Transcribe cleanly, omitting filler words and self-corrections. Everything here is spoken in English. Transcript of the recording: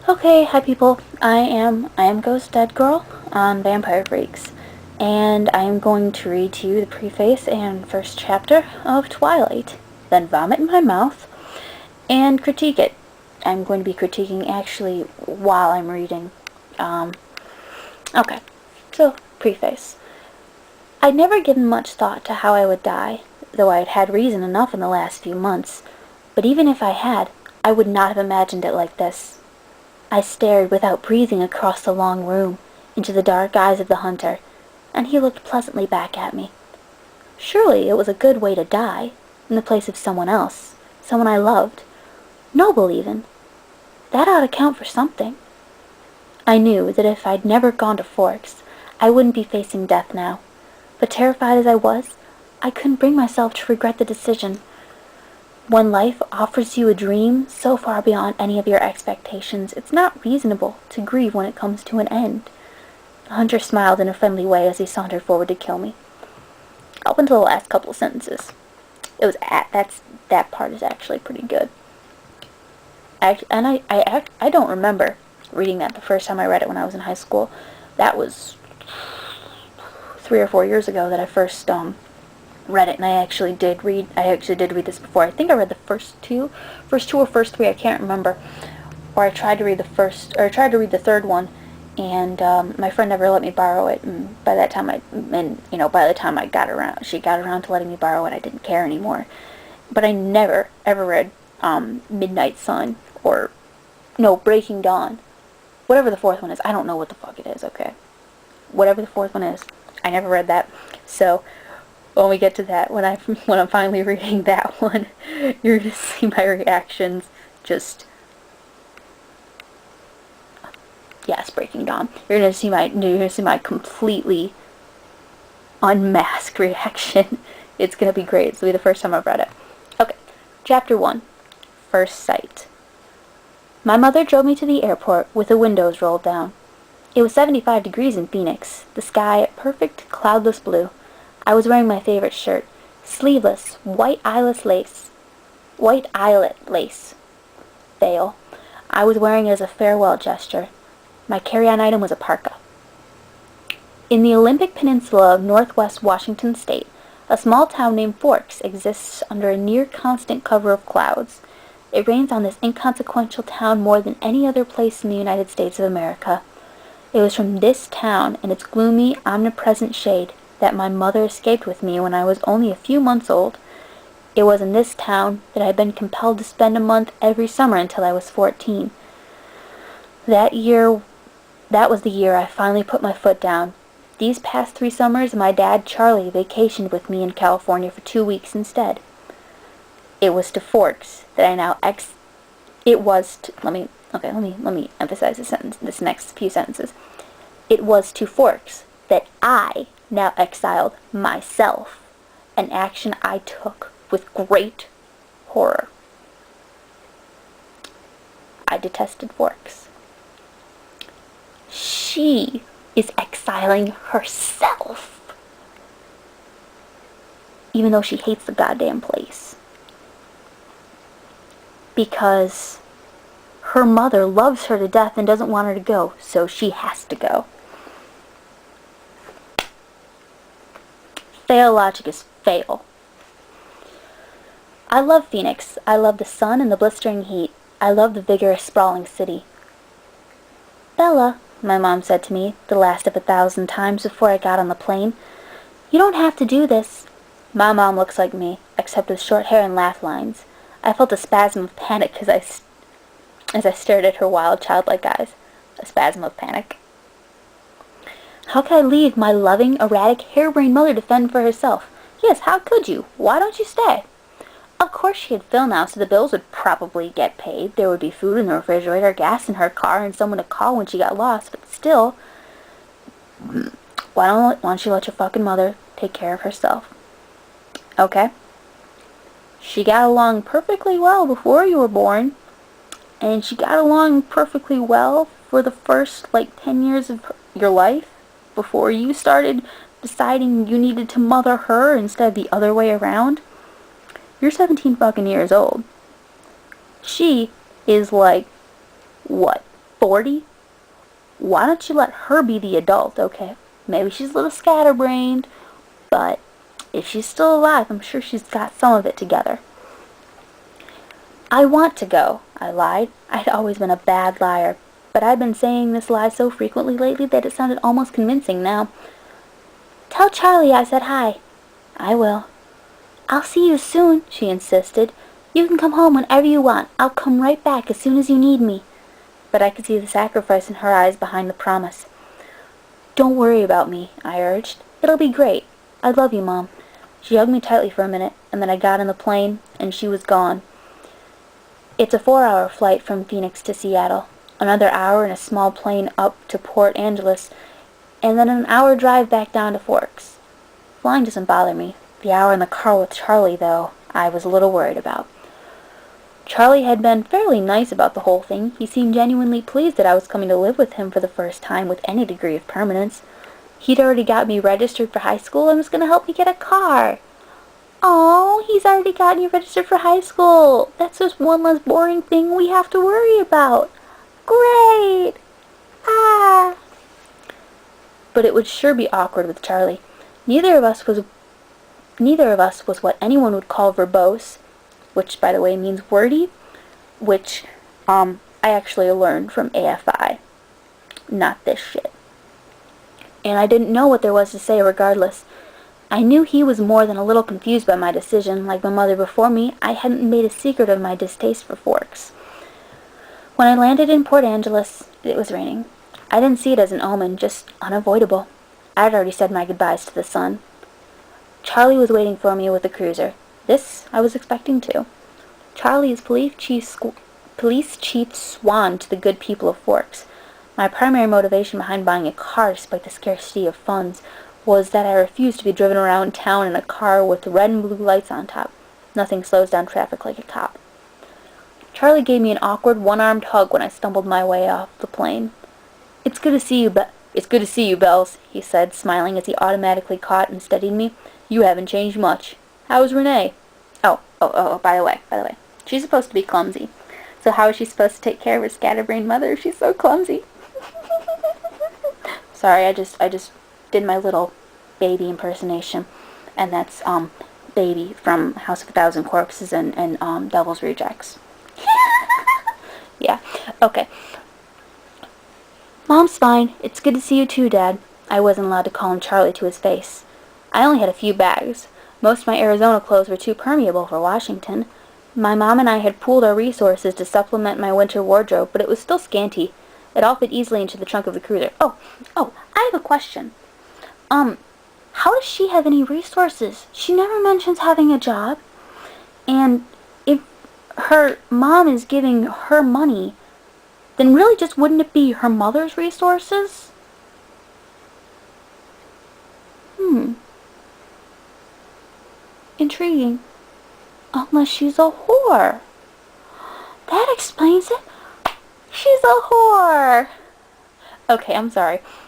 Okay, hi people. I am Ghost Dead Girl on Vampire Freaks, and I am going to read to you the preface and first chapter of Twilight, then vomit in my mouth and critique it. I'm going to be critiquing actually while I'm reading. Um, okay, so preface. I'd never given much thought to how I would die, though I had had reason enough in the last few months. But even if I had, I would not have imagined it like this. I stared without breathing across the long room, into the dark eyes of the hunter, and he looked pleasantly back at me. Surely it was a good way to die, in the place of someone else, someone I loved. Noble, even. That ought to count for something. I knew that if I'd never gone to Forks, I wouldn't be facing death now. But terrified as I was, I couldn't bring myself to regret the decision. When life offers you a dream so far beyond any of your expectations, it's not reasonable to grieve when it comes to an end. The hunter smiled in a friendly way as he sauntered forward to kill me. Up until the last couple of sentences. That part is actually pretty good. I don't remember reading that the first time I read it when I was in high school. That was 3 or 4 years ago that I first read it, and I actually did read this before. I think I read the first two or first three, I can't remember. Or I tried to read the third one, and my friend never let me borrow it. And by the time she got around to letting me borrow it, I didn't care anymore. But I never ever read Midnight Sun or Breaking Dawn, whatever the fourth one is. I don't know what the fuck it is. Okay, whatever the fourth one is, I never read that. So when we get to that, when I'm finally reading that one, you're gonna see my reactions. Just yes, Breaking Dawn. You're gonna see my completely unmasked reaction. It's gonna be great. It's gonna be the first time I've read it. Okay, Chapter 1. First Sight. My mother drove me to the airport with the windows rolled down. It was 75 degrees in Phoenix, the sky perfect cloudless blue. I was wearing my favorite shirt, sleeveless, white eyelet lace veil. I was wearing it as a farewell gesture. My carry-on item was a parka. In the Olympic Peninsula of northwest Washington state, a small town named Forks exists under a near-constant cover of clouds. It rains on this inconsequential town more than any other place in the United States of America. It was from this town and its gloomy, omnipresent shade that my mother escaped with me when I was only a few months old. It was in this town that I had been compelled to spend a month every summer until I was 14. That was the year I finally put my foot down. These past 3 summers, my dad, Charlie, vacationed with me in California for 2 weeks instead. It was to Forks that I now let me emphasize this next few sentences. It was to Forks that I now exiled myself, an action I took with great horror. I detested Forks. She is exiling herself, even though she hates the goddamn place. Because her mother loves her to death and doesn't want her to go, so she has to go. Fail logic is fail. I love Phoenix. I love the sun and the blistering heat. I love the vigorous, sprawling city. Bella, my mom said to me, the last of 1,000 times before I got on the plane, you don't have to do this. My mom looks like me, except with short hair and laugh lines. I felt a spasm of panic as I stared at her wild, childlike eyes. A spasm of panic. How could I leave my loving, erratic, harebrained mother to fend for herself? Yes, how could you? Why don't you stay? Of course she had Phil now, so the bills would probably get paid. There would be food in the refrigerator, gas in her car, and someone to call when she got lost. But still, why don't you let your fucking mother take care of herself? Okay? She got along perfectly well before you were born. And she got along perfectly well for the first, 10 years of your life, before you started deciding you needed to mother her instead of the other way around. You're 17 fucking years old. She is what? 40? Why don't you let her be the adult, okay? Maybe she's a little scatterbrained, but if she's still alive, I'm sure she's got some of it together. I want to go, I lied. I'd always been a bad liar, but I'd been saying this lie so frequently lately that it sounded almost convincing now. Tell Charlie I said hi. I will. I'll see you soon, she insisted. You can come home whenever you want. I'll come right back as soon as you need me. But I could see the sacrifice in her eyes behind the promise. Don't worry about me, I urged. It'll be great. I love you, Mom. She hugged me tightly for a minute, and then I got on the plane, and she was gone. It's a 4-hour flight from Phoenix to Seattle, another hour in a small plane up to Port Angeles, and then an hour drive back down to Forks. Flying doesn't bother me. The hour in the car with Charlie, though, I was a little worried about. Charlie had been fairly nice about the whole thing. He seemed genuinely pleased that I was coming to live with him for the first time with any degree of permanence. He'd already got me registered for high school and was going to help me get a car. Oh, he's already gotten you registered for high school. That's just one less boring thing we have to worry about. Great! Ah! But it would sure be awkward with Charlie. Neither of us was what anyone would call verbose, which, by the way, means wordy, which I actually learned from AFI. Not this shit. And I didn't know what there was to say regardless. I knew he was more than a little confused by my decision. Like my mother before me, I hadn't made a secret of my distaste for Forks. When I landed in Port Angeles, it was raining. I didn't see it as an omen, just unavoidable. I'd already said my goodbyes to the sun. Charlie was waiting for me with the cruiser. This I was expecting too. Charlie is police chief swan to the good people of Forks. My primary motivation behind buying a car, despite the scarcity of funds, was that I refused to be driven around town in a car with red and blue lights on top. Nothing slows down traffic like a cop. Charlie gave me an awkward, one-armed hug when I stumbled my way off the plane. It's good to see you, Bells, he said, smiling as he automatically caught and steadied me. You haven't changed much. How's Renee? Oh, by the way. She's supposed to be clumsy. So how is she supposed to take care of her scatterbrained mother if she's so clumsy? Sorry, I just did my little baby impersonation. And that's, Baby from House of a Thousand Corpses and Devil's Rejects. Yeah, okay. Mom's fine. It's good to see you too, Dad. I wasn't allowed to call him Charlie to his face. I only had a few bags. Most of my Arizona clothes were too permeable for Washington. My mom and I had pooled our resources to supplement my winter wardrobe, but it was still scanty. It all fit easily into the trunk of the cruiser. Oh, I have a question. How does she have any resources? She never mentions having a job. And if her mom is giving her money, then really just wouldn't it be her mother's resources? Intriguing. Unless she's a whore. That explains it. She's a whore. Okay, I'm sorry.